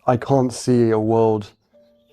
I can't see a world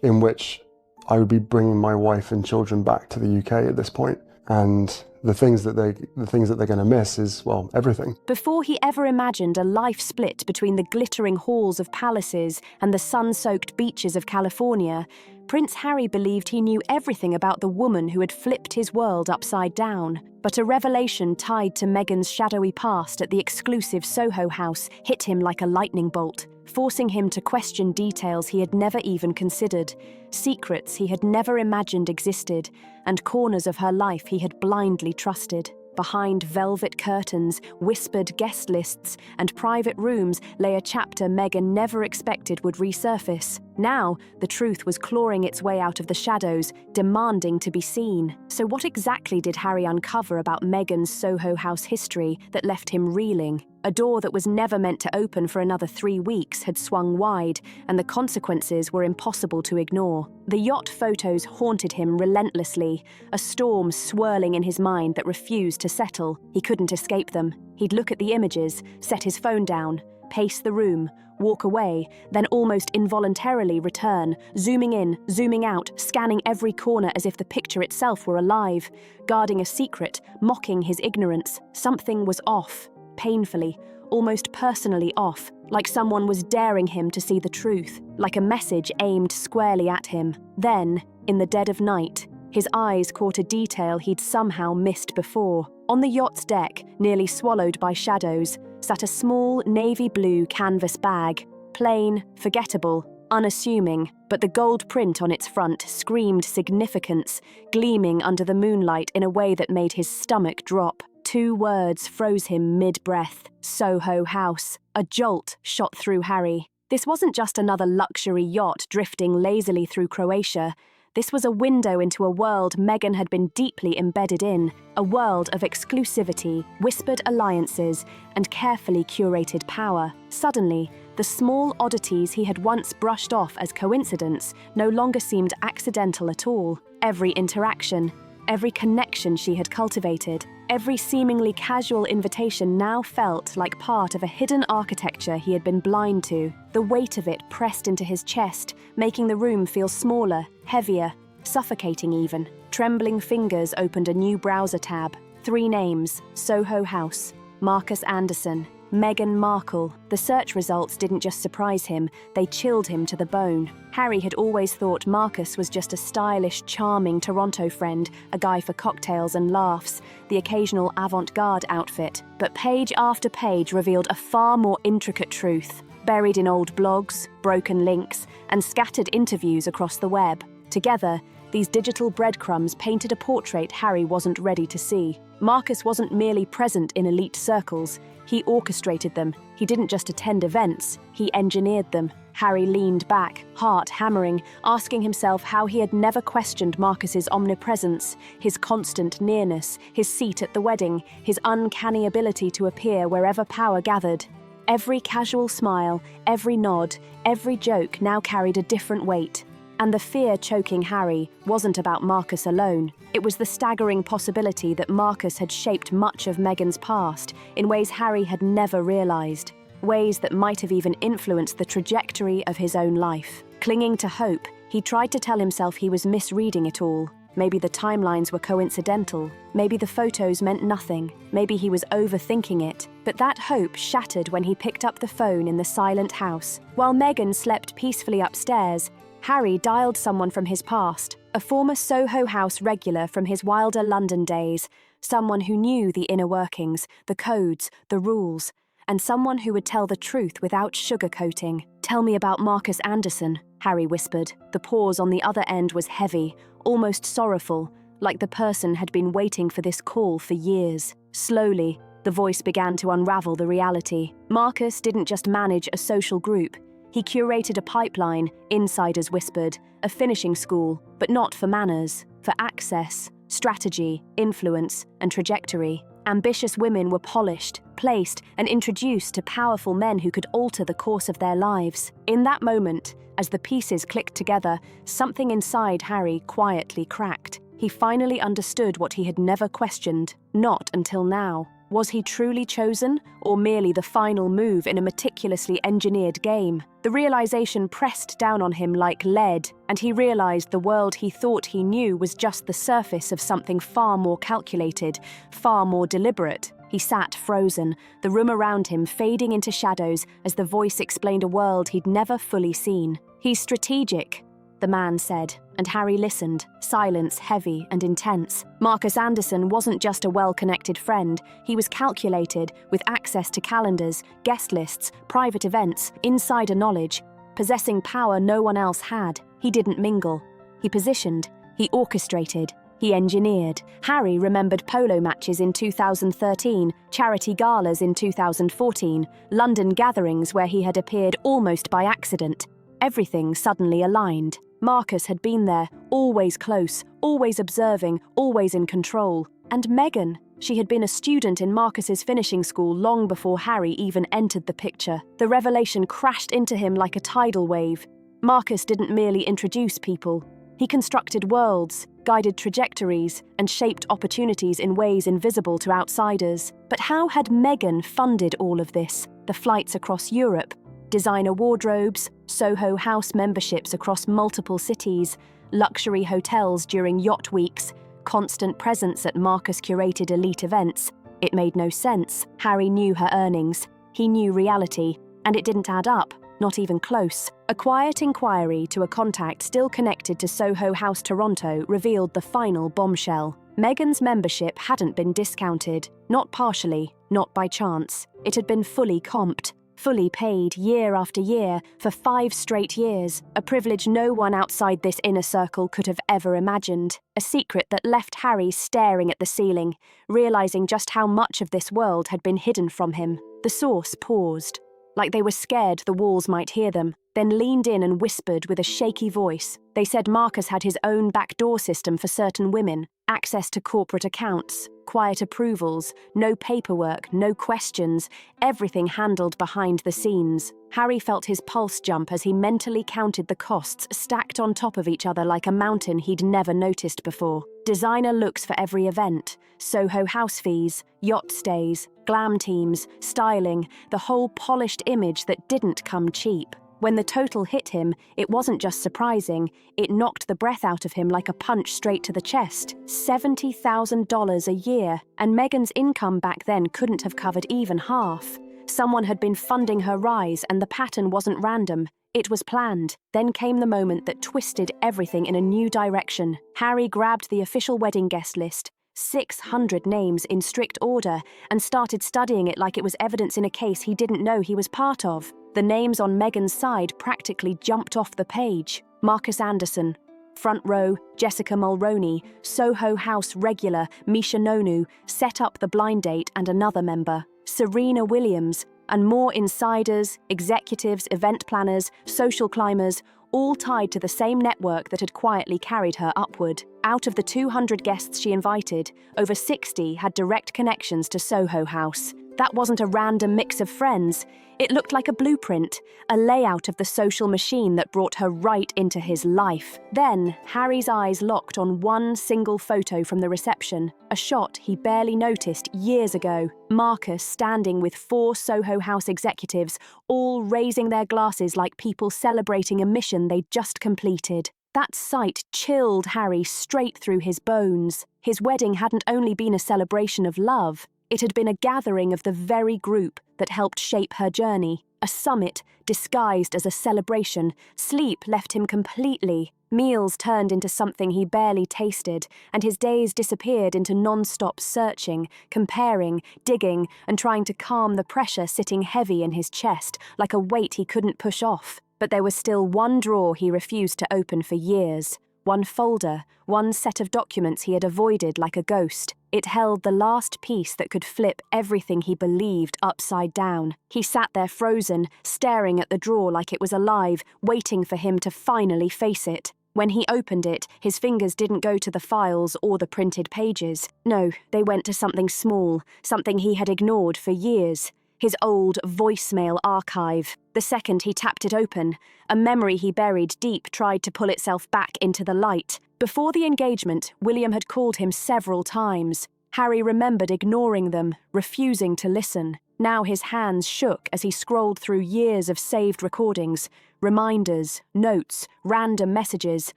in which I would be bringing my wife and children back to the UK at this point. And the things that they're going to miss is, well, everything. Before he ever imagined a life split between the glittering halls of palaces and the sun-soaked beaches of California, Prince Harry believed he knew everything about the woman who had flipped his world upside down. But a revelation tied to Meghan's shadowy past at the exclusive Soho House hit him like a lightning bolt, forcing him to question details he had never even considered, secrets he had never imagined existed, and corners of her life he had blindly trusted. Behind velvet curtains, whispered guest lists, and private rooms lay a chapter Meghan never expected would resurface. Now, the truth was clawing its way out of the shadows, demanding to be seen. So what exactly did Harry uncover about Meghan's Soho House history that left him reeling? A door that was never meant to open for another 3 weeks had swung wide, and the consequences were impossible to ignore. The yacht photos haunted him relentlessly, a storm swirling in his mind that refused to settle. He couldn't escape them. He'd look at the images, set his phone down, pace the room, walk away, then almost involuntarily return, zooming in, zooming out, scanning every corner as if the picture itself were alive, guarding a secret, mocking his ignorance. Something was off. Painfully, almost personally off, like someone was daring him to see the truth, like a message aimed squarely at him. Then, in the dead of night, his eyes caught a detail he'd somehow missed before. On the yacht's deck, nearly swallowed by shadows, sat a small navy blue canvas bag, plain, forgettable, unassuming, but the gold print on its front screamed significance, gleaming under the moonlight in a way that made his stomach drop. 2 words froze him mid-breath. Soho House. A jolt shot through Harry. This wasn't just another luxury yacht drifting lazily through Croatia. This was a window into a world Meghan had been deeply embedded in, a world of exclusivity, whispered alliances, and carefully curated power. Suddenly, the small oddities he had once brushed off as coincidence no longer seemed accidental at all. Every interaction, every connection she had cultivated, every seemingly casual invitation now felt like part of a hidden architecture he had been blind to. The weight of it pressed into his chest, making the room feel smaller, heavier, suffocating even. Trembling fingers opened a new browser tab. 3 names: Soho House, Marcus Anderson, Meghan Markle. The search results didn't just surprise him, they chilled him to the bone. Harry had always thought Marcus was just a stylish, charming Toronto friend, a guy for cocktails and laughs, the occasional avant-garde outfit. But page after page revealed a far more intricate truth, buried in old blogs, broken links, and scattered interviews across the web. Together, these digital breadcrumbs painted a portrait Harry wasn't ready to see. Marcus wasn't merely present in elite circles, he orchestrated them. He didn't just attend events, he engineered them. Harry leaned back, heart hammering, asking himself how he had never questioned Marcus's omnipresence, his constant nearness, his seat at the wedding, his uncanny ability to appear wherever power gathered. Every casual smile, every nod, every joke now carried a different weight. And the fear choking Harry wasn't about Marcus alone. It was the staggering possibility that Marcus had shaped much of Meghan's past in ways Harry had never realized, ways that might have even influenced the trajectory of his own life. Clinging to hope, he tried to tell himself he was misreading it all. Maybe the timelines were coincidental. Maybe the photos meant nothing. Maybe he was overthinking it. But that hope shattered when he picked up the phone in the silent house. While Meghan slept peacefully upstairs, Harry dialed someone from his past, a former Soho House regular from his wilder London days, someone who knew the inner workings, the codes, the rules, and someone who would tell the truth without sugarcoating. "Tell me about Marcus Anderson," Harry whispered. The pause on the other end was heavy, almost sorrowful, like the person had been waiting for this call for years. Slowly, the voice began to unravel the reality. Marcus didn't just manage a social group. He curated a pipeline, insiders whispered, a finishing school, but not for manners, for access, strategy, influence, and trajectory. Ambitious women were polished, placed, and introduced to powerful men who could alter the course of their lives. In that moment, as the pieces clicked together, something inside Harry quietly cracked. He finally understood what he had never questioned, not until now. Was he truly chosen, or merely the final move in a meticulously engineered game? The realization pressed down on him like lead, and he realized the world he thought he knew was just the surface of something far more calculated, far more deliberate. He sat frozen, the room around him fading into shadows as the voice explained a world he'd never fully seen. "He's strategic," the man said, and Harry listened, silence heavy and intense. Marcus Anderson wasn't just a well-connected friend, he was calculated, with access to calendars, guest lists, private events, insider knowledge, possessing power no one else had. He didn't mingle. He positioned, he orchestrated, he engineered. Harry remembered polo matches in 2013, charity galas in 2014, London gatherings where he had appeared almost by accident. Everything suddenly aligned. Marcus had been there, always close, always observing, always in control. And Meghan, she had been a student in Marcus's finishing school long before Harry even entered the picture. The revelation crashed into him like a tidal wave. Marcus didn't merely introduce people. He constructed worlds, guided trajectories, and shaped opportunities in ways invisible to outsiders. But how had Meghan funded all of this? The flights across Europe, designer wardrobes, Soho House memberships across multiple cities, luxury hotels during yacht weeks, constant presence at Marcus-curated elite events. It made no sense. Harry knew her earnings. He knew reality, and it didn't add up, not even close. A quiet inquiry to a contact still connected to Soho House Toronto revealed the final bombshell. Meghan's membership hadn't been discounted, not partially, not by chance. It had been fully comped. Fully paid year after year for 5 straight years, a privilege no one outside this inner circle could have ever imagined, a secret that left Harry staring at the ceiling, realizing just how much of this world had been hidden from him. The source paused, like they were scared the walls might hear them, then leaned in and whispered with a shaky voice. They said Marcus had his own backdoor system for certain women, access to corporate accounts, quiet approvals, no paperwork, no questions, everything handled behind the scenes. Harry felt his pulse jump as he mentally counted the costs stacked on top of each other like a mountain he'd never noticed before. Designer looks for every event, Soho House fees, yacht stays, glam teams, styling, the whole polished image that didn't come cheap. When the total hit him, it wasn't just surprising, it knocked the breath out of him like a punch straight to the chest. $70,000 a year, and Meghan's income back then couldn't have covered even half. Someone had been funding her rise, and the pattern wasn't random. It was planned. Then came the moment that twisted everything in a new direction. Harry grabbed the official wedding guest list, 600 names in strict order, and started studying it like it was evidence in a case he didn't know he was part of. The names on Meghan's side practically jumped off the page. Marcus Anderson, front row, Jessica Mulroney, Soho House regular, Misha Nonu, set up the blind date and another member, Serena Williams, and more insiders, executives, event planners, social climbers, all tied to the same network that had quietly carried her upward. Out of the 200 guests she invited, over 60 had direct connections to Soho House. That wasn't a random mix of friends. It looked like a blueprint, a layout of the social machine that brought her right into his life. Then, Harry's eyes locked on one single photo from the reception, a shot he barely noticed years ago. Marcus standing with 4 Soho House executives, all raising their glasses like people celebrating a mission they'd just completed. That sight chilled Harry straight through his bones. His wedding hadn't only been a celebration of love, it had been a gathering of the very group that helped shape her journey. A summit disguised as a celebration. Sleep left him completely. Meals turned into something he barely tasted, and his days disappeared into non-stop searching, comparing, digging, and trying to calm the pressure sitting heavy in his chest, like a weight he couldn't push off. But there was still one drawer he refused to open for years. One folder, one set of documents he had avoided like a ghost. It held the last piece that could flip everything he believed upside down. He sat there frozen, staring at the drawer like it was alive, waiting for him to finally face it. When he opened it, his fingers didn't go to the files or the printed pages. No, they went to something small, something he had ignored for years. His old voicemail archive. The second he tapped it open, a memory he buried deep tried to pull itself back into the light. Before the engagement, William had called him several times. Harry remembered ignoring them, refusing to listen. Now his hands shook as he scrolled through years of saved recordings, reminders, notes, random messages,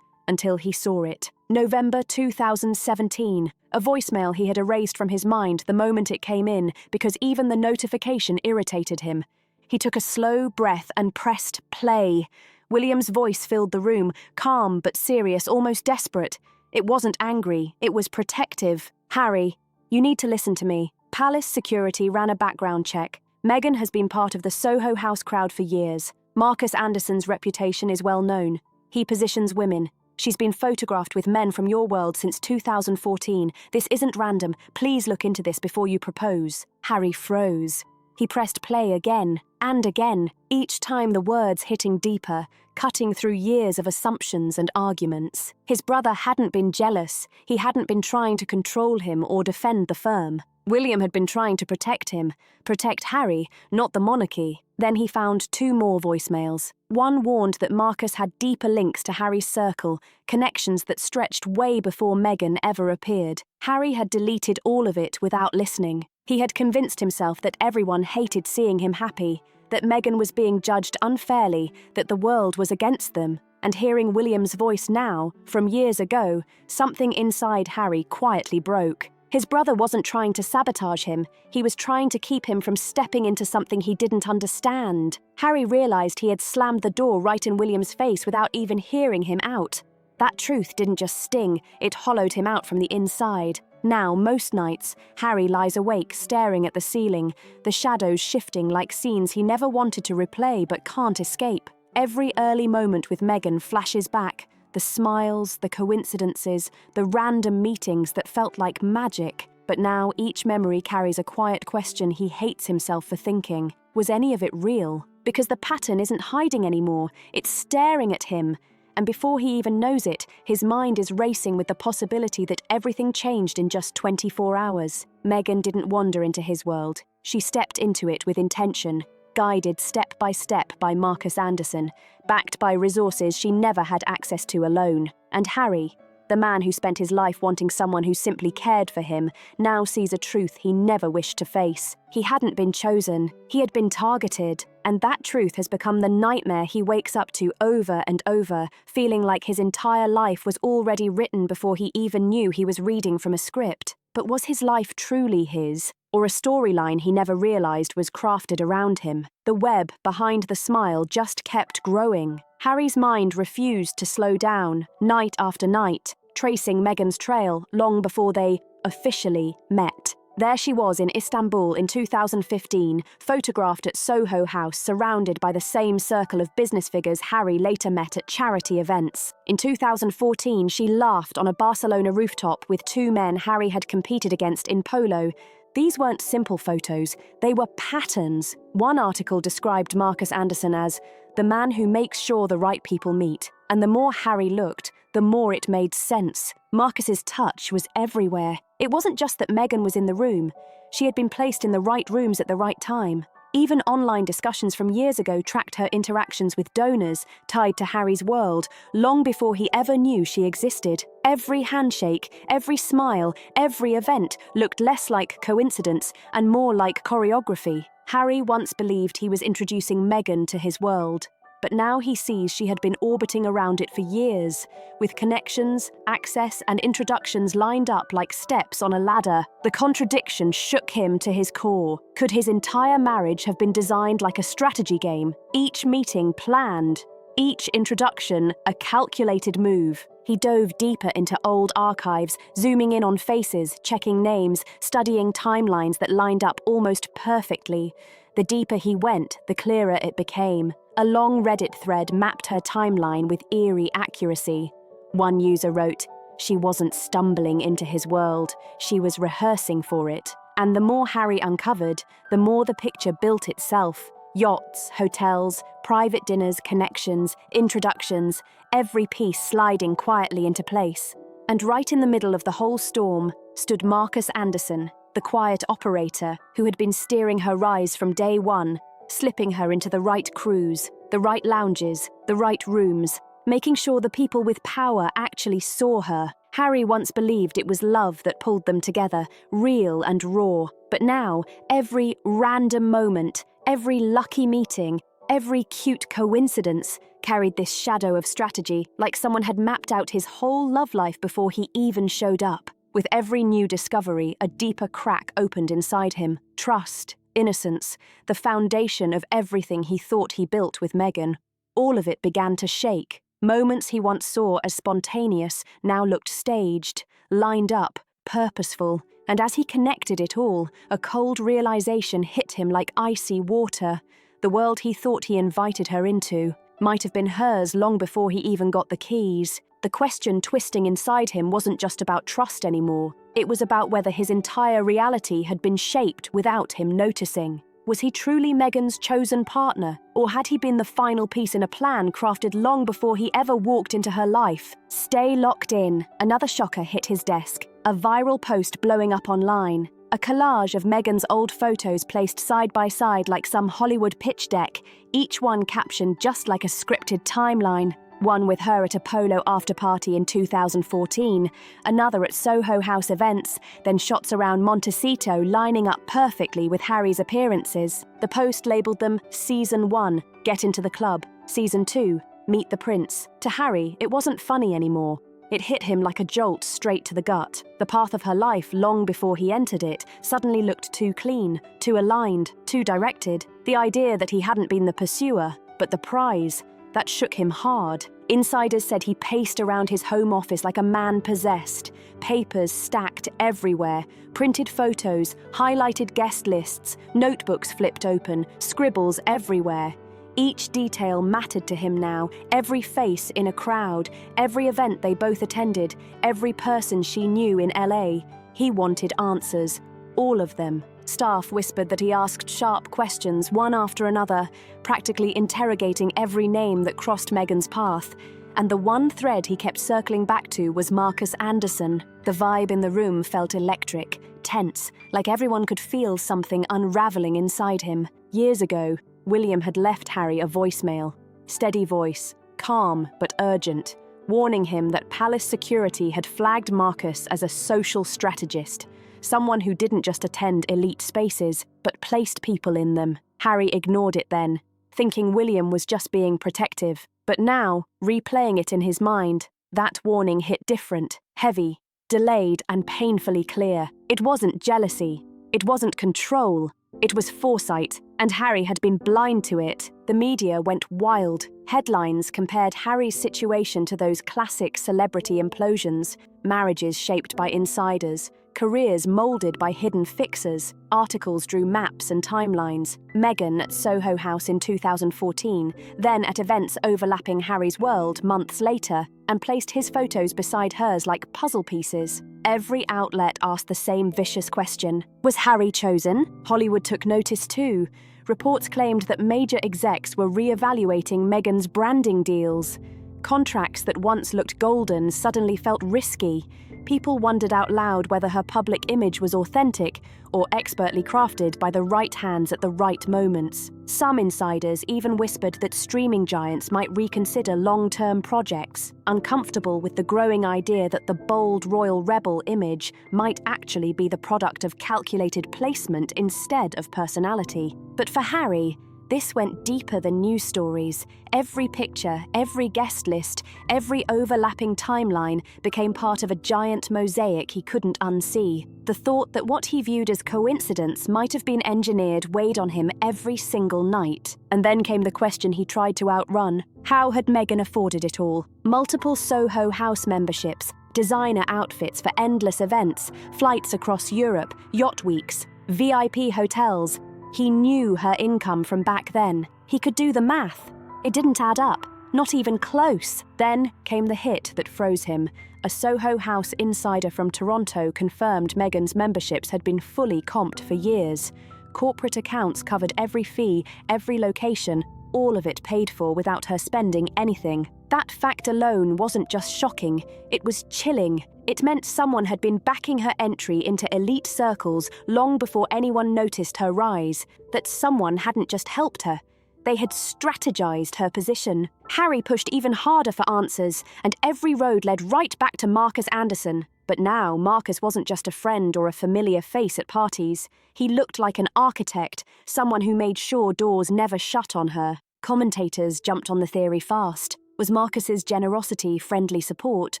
until he saw it. November 2017, a voicemail he had erased from his mind the moment it came in because even the notification irritated him. He took a slow breath and pressed play. William's voice filled the room, calm but serious, almost desperate. It wasn't angry, it was protective. "Harry, you need to listen to me. Palace security ran a background check. Meghan has been part of the Soho House crowd for years. Marcus Anderson's reputation is well known. He positions women. She's been photographed with men from your world since 2014. This isn't random. Please look into this before you propose." Harry froze. He pressed play again and again, each time the words hitting deeper, cutting through years of assumptions and arguments. His brother hadn't been jealous. He hadn't been trying to control him or defend the firm. William had been trying to protect him, protect Harry, not the monarchy. Then he found 2 more voicemails. One warned that Marcus had deeper links to Harry's circle, connections that stretched way before Meghan ever appeared. Harry had deleted all of it without listening. He had convinced himself that everyone hated seeing him happy, that Meghan was being judged unfairly, that the world was against them. And hearing William's voice now, from years ago, something inside Harry quietly broke. His brother wasn't trying to sabotage him. He was trying to keep him from stepping into something he didn't understand. Harry realized he had slammed the door right in William's face without even hearing him out. That truth didn't just sting, it hollowed him out from the inside. Now, most nights, Harry lies awake staring at the ceiling, the shadows shifting like scenes he never wanted to replay but can't escape. Every early moment with Meghan flashes back, the smiles, the coincidences, the random meetings that felt like magic. But now each memory carries a quiet question he hates himself for thinking. Was any of it real? Because the pattern isn't hiding anymore, it's staring at him. And before he even knows it, his mind is racing with the possibility that everything changed in just 24 hours. Meghan didn't wander into his world. She stepped into it with intention, guided step by Marcus Anderson, backed by resources she never had access to alone. And Harry, the man who spent his life wanting someone who simply cared for him, now sees a truth he never wished to face. He hadn't been chosen, he had been targeted, and that truth has become the nightmare he wakes up to over and over, feeling like his entire life was already written before he even knew he was reading from a script. But was his life truly his? Or a storyline he never realized was crafted around him? The web behind the smile just kept growing. Harry's mind refused to slow down, night after night, tracing Meghan's trail long before they officially met. There she was in Istanbul in 2015, photographed at Soho House, surrounded by the same circle of business figures Harry later met at charity events. In 2014, she laughed on a Barcelona rooftop with 2 men Harry had competed against in polo. These weren't simple photos, they were patterns. One article described Marcus Anderson as the man who makes sure the right people meet. And the more Harry looked, the more it made sense. Marcus's touch was everywhere. It wasn't just that Meghan was in the room. She had been placed in the right rooms at the right time. Even online discussions from years ago tracked her interactions with donors tied to Harry's world, long before he ever knew she existed. Every handshake, every smile, every event looked less like coincidence and more like choreography. Harry once believed he was introducing Meghan to his world. But now he sees she had been orbiting around it for years, with connections, access, and introductions lined up like steps on a ladder. The contradiction shook him to his core. Could his entire marriage have been designed like a strategy game, each meeting planned, each introduction a calculated move? He dove deeper into old archives, zooming in on faces, checking names, studying timelines that lined up almost perfectly. The deeper he went, the clearer it became. A long Reddit thread mapped her timeline with eerie accuracy. One user wrote, "She wasn't stumbling into his world, she was rehearsing for it." And the more Harry uncovered, the more the picture built itself. Yachts, hotels, private dinners, connections, introductions, every piece sliding quietly into place. And right in the middle of the whole storm stood Marcus Anderson, the quiet operator who had been steering her rise from day one, slipping her into the right crews, the right lounges, the right rooms, making sure the people with power actually saw her. Harry once believed it was love that pulled them together, real and raw. But now, every random moment, every lucky meeting, every cute coincidence carried this shadow of strategy, like someone had mapped out his whole love life before he even showed up. With every new discovery, a deeper crack opened inside him. Trust, innocence, the foundation of everything he thought he built with Meghan. All of it began to shake. Moments he once saw as spontaneous now looked staged, lined up, purposeful. And as he connected it all, a cold realization hit him like icy water. The world he thought he invited her into might have been hers long before he even got the keys. The question twisting inside him wasn't just about trust anymore. It was about whether his entire reality had been shaped without him noticing. Was he truly Meghan's chosen partner, or had he been the final piece in a plan crafted long before he ever walked into her life? Stay locked in. Another shocker hit his desk. A viral post blowing up online. A collage of Meghan's old photos placed side by side like some Hollywood pitch deck, each one captioned just like a scripted timeline. One with her at a polo after-party in 2014, another at Soho House events, then shots around Montecito lining up perfectly with Harry's appearances. The post labelled them Season 1, Get into the Club, Season 2, Meet the Prince. To Harry, it wasn't funny anymore. It hit him like a jolt straight to the gut. The path of her life, long before he entered it, suddenly looked too clean, too aligned, too directed. The idea that he hadn't been the pursuer, but the prize, that shook him hard. Insiders said he paced around his home office like a man possessed. Papers stacked everywhere, printed photos, highlighted guest lists, notebooks flipped open, scribbles everywhere. Each detail mattered to him now, every face in a crowd, every event they both attended, every person she knew in LA. He wanted answers, all of them. Staff whispered that he asked sharp questions, one after another, practically interrogating every name that crossed Meghan's path. And the one thread he kept circling back to was Marcus Anderson. The vibe in the room felt electric, tense, like everyone could feel something unraveling inside him. Years ago, William had left Harry a voicemail. Steady voice, calm but urgent, warning him that palace security had flagged Marcus as a social strategist. Someone who didn't just attend elite spaces, but placed people in them. Harry ignored it then, thinking William was just being protective. But now, replaying it in his mind, that warning hit different, heavy, delayed and painfully clear. It wasn't jealousy. It wasn't control. It was foresight, and Harry had been blind to it. The media went wild. Headlines compared Harry's situation to those classic celebrity implosions, marriages shaped by insiders, careers moulded by hidden fixers. Articles drew maps and timelines. Meghan at Soho House in 2014, then at events overlapping Harry's world months later, and placed his photos beside hers like puzzle pieces. Every outlet asked the same vicious question. Was Harry chosen? Hollywood took notice too. Reports claimed that major execs were re-evaluating Meghan's branding deals. Contracts that once looked golden suddenly felt risky. People wondered out loud whether her public image was authentic or expertly crafted by the right hands at the right moments. Some insiders even whispered that streaming giants might reconsider long-term projects, uncomfortable with the growing idea that the bold royal rebel image might actually be the product of calculated placement instead of personality. But for Harry, this went deeper than news stories. Every picture, every guest list, every overlapping timeline became part of a giant mosaic he couldn't unsee. The thought that what he viewed as coincidence might have been engineered weighed on him every single night. And then came the question he tried to outrun. How had Meghan afforded it all? Multiple Soho House memberships, designer outfits for endless events, flights across Europe, yacht weeks, VIP hotels. He knew her income from back then. He could do the math. It didn't add up, not even close. Then came the hit that froze him. A Soho House insider from Toronto confirmed Meghan's memberships had been fully comped for years. Corporate accounts covered every fee, every location, all of it paid for without her spending anything. That fact alone wasn't just shocking, it was chilling. It meant someone had been backing her entry into elite circles long before anyone noticed her rise, that someone hadn't just helped her, They had strategized her position. Harry pushed even harder for answers, and every road led right back to Marcus Anderson. But now, Marcus wasn't just a friend or a familiar face at parties. He looked like an architect, someone who made sure doors never shut on her. Commentators jumped on the theory fast. Was Marcus's generosity friendly support,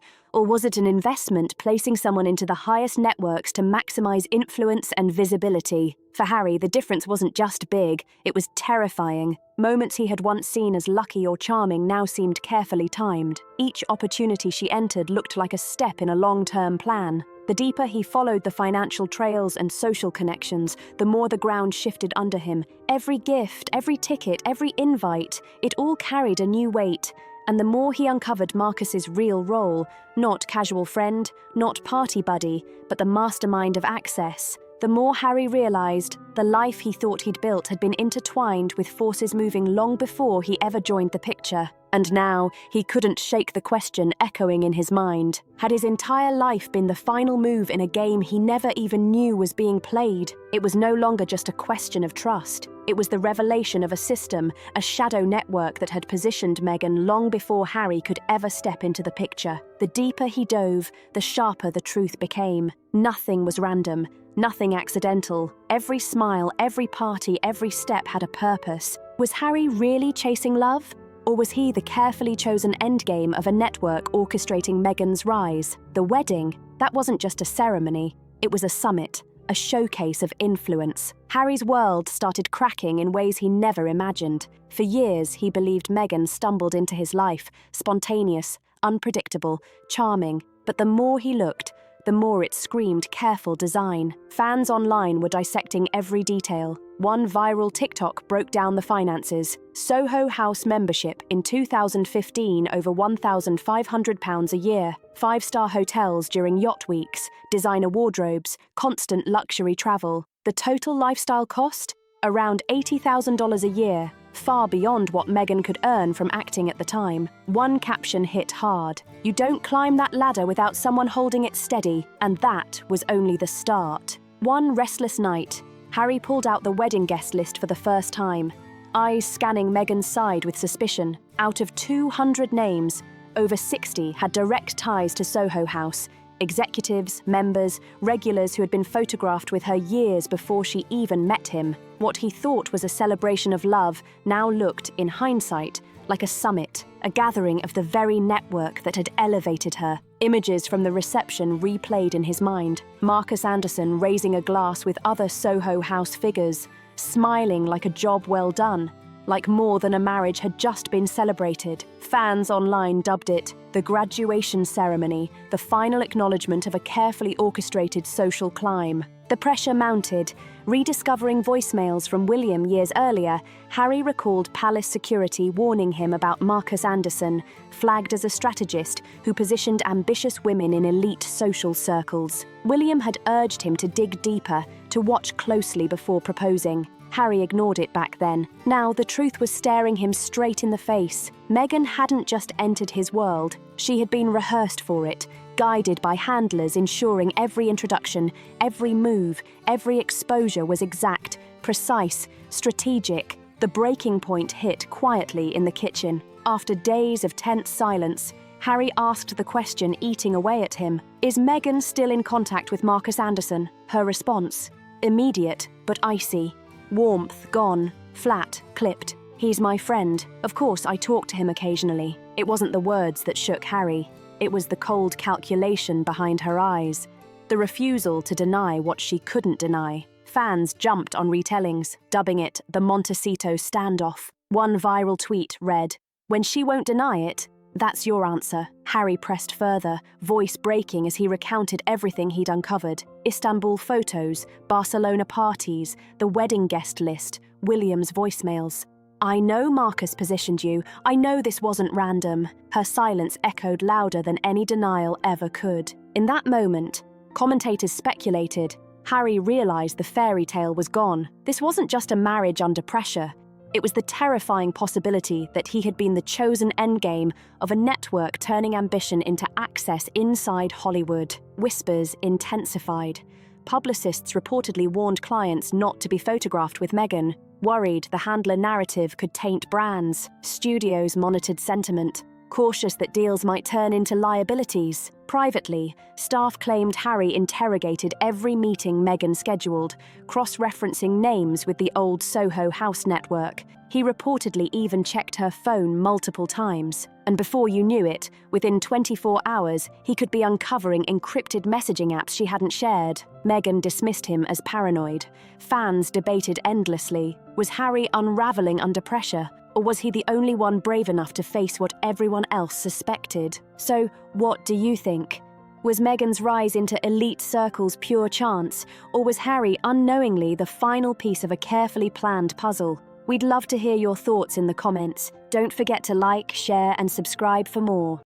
or was it an investment placing someone into the highest networks to maximize influence and visibility? For Harry, the difference wasn't just big, it was terrifying. Moments he had once seen as lucky or charming now seemed carefully timed. Each opportunity she entered looked like a step in a long-term plan. The deeper he followed the financial trails and social connections, the more the ground shifted under him. Every gift, every ticket, every invite, it all carried a new weight. And the more he uncovered Marcus's real role, not casual friend, not party buddy, but the mastermind of access, the more Harry realized the life he thought he'd built had been intertwined with forces moving long before he ever joined the picture. And now, he couldn't shake the question echoing in his mind. Had his entire life been the final move in a game he never even knew was being played? It was no longer just a question of trust. It was the revelation of a system, a shadow network that had positioned Meghan long before Harry could ever step into the picture. The deeper he dove, the sharper the truth became. Nothing was random, nothing accidental. Every smile, every party, every step had a purpose. Was Harry really chasing love? Or was he the carefully chosen endgame of a network orchestrating Meghan's rise? The wedding, that wasn't just a ceremony, it was a summit, a showcase of influence. Harry's world started cracking in ways he never imagined. For years, he believed Meghan stumbled into his life, spontaneous, unpredictable, charming, but the more he looked, the more it screamed careful design. Fans online were dissecting every detail. One viral TikTok broke down the finances. Soho House membership in 2015 over £1,500 a year. 5-star hotels during yacht weeks. Designer wardrobes. Constant luxury travel. The total lifestyle cost? Around $80,000 a year. Far beyond what Meghan could earn from acting at the time. One caption hit hard. You don't climb that ladder without someone holding it steady. And that was only the start. One restless night, Harry pulled out the wedding guest list for the first time, eyes scanning Meghan's side with suspicion. Out of 200 names, over 60 had direct ties to Soho House, executives, members, regulars who had been photographed with her years before she even met him. What he thought was a celebration of love now looked, in hindsight, like a summit, a gathering of the very network that had elevated her. Images from the reception replayed in his mind. Marcus Anderson raising a glass with other Soho House figures, smiling like a job well done, like more than a marriage had just been celebrated. Fans online dubbed it the graduation ceremony, the final acknowledgement of a carefully orchestrated social climb. The pressure mounted. Rediscovering voicemails from William years earlier, Harry recalled palace security warning him about Marcus Anderson, flagged as a strategist who positioned ambitious women in elite social circles. William had urged him to dig deeper, to watch closely before proposing. Harry ignored it back then. Now the truth was staring him straight in the face. Meghan hadn't just entered his world, she had been rehearsed for it, guided by handlers ensuring every introduction, every move, every exposure was exact, precise, strategic. The breaking point hit quietly in the kitchen. After days of tense silence, Harry asked the question eating away at him. Is Meghan still in contact with Marcus Anderson? Her response? Immediate, but icy. Warmth gone, flat, clipped. He's my friend. Of course, I talk to him occasionally. It wasn't the words that shook Harry. It was the cold calculation behind her eyes. The refusal to deny what she couldn't deny. Fans jumped on retellings, dubbing it the Montecito standoff. One viral tweet read, "When she won't deny it, that's your answer." Harry pressed further, voice breaking as he recounted everything he'd uncovered. Istanbul photos, Barcelona parties, the wedding guest list, William's voicemails. "I know Marcus positioned you. I know this wasn't random." Her silence echoed louder than any denial ever could. In that moment, commentators speculated. Harry realized the fairy tale was gone. This wasn't just a marriage under pressure. It was the terrifying possibility that he had been the chosen endgame of a network turning ambition into access inside Hollywood. Whispers intensified. Publicists reportedly warned clients not to be photographed with Meghan, worried the handler narrative could taint brands. Studios monitored sentiment, cautious that deals might turn into liabilities. Privately, staff claimed Harry interrogated every meeting Meghan scheduled, cross-referencing names with the old Soho House network. He reportedly even checked her phone multiple times. And before you knew it, within 24 hours, he could be uncovering encrypted messaging apps she hadn't shared. Meghan dismissed him as paranoid. Fans debated endlessly. Was Harry unraveling under pressure? Or was he the only one brave enough to face what everyone else suspected? So, what do you think? Was Meghan's rise into elite circles pure chance, or was Harry unknowingly the final piece of a carefully planned puzzle? We'd love to hear your thoughts in the comments. Don't forget to like, share, and subscribe for more.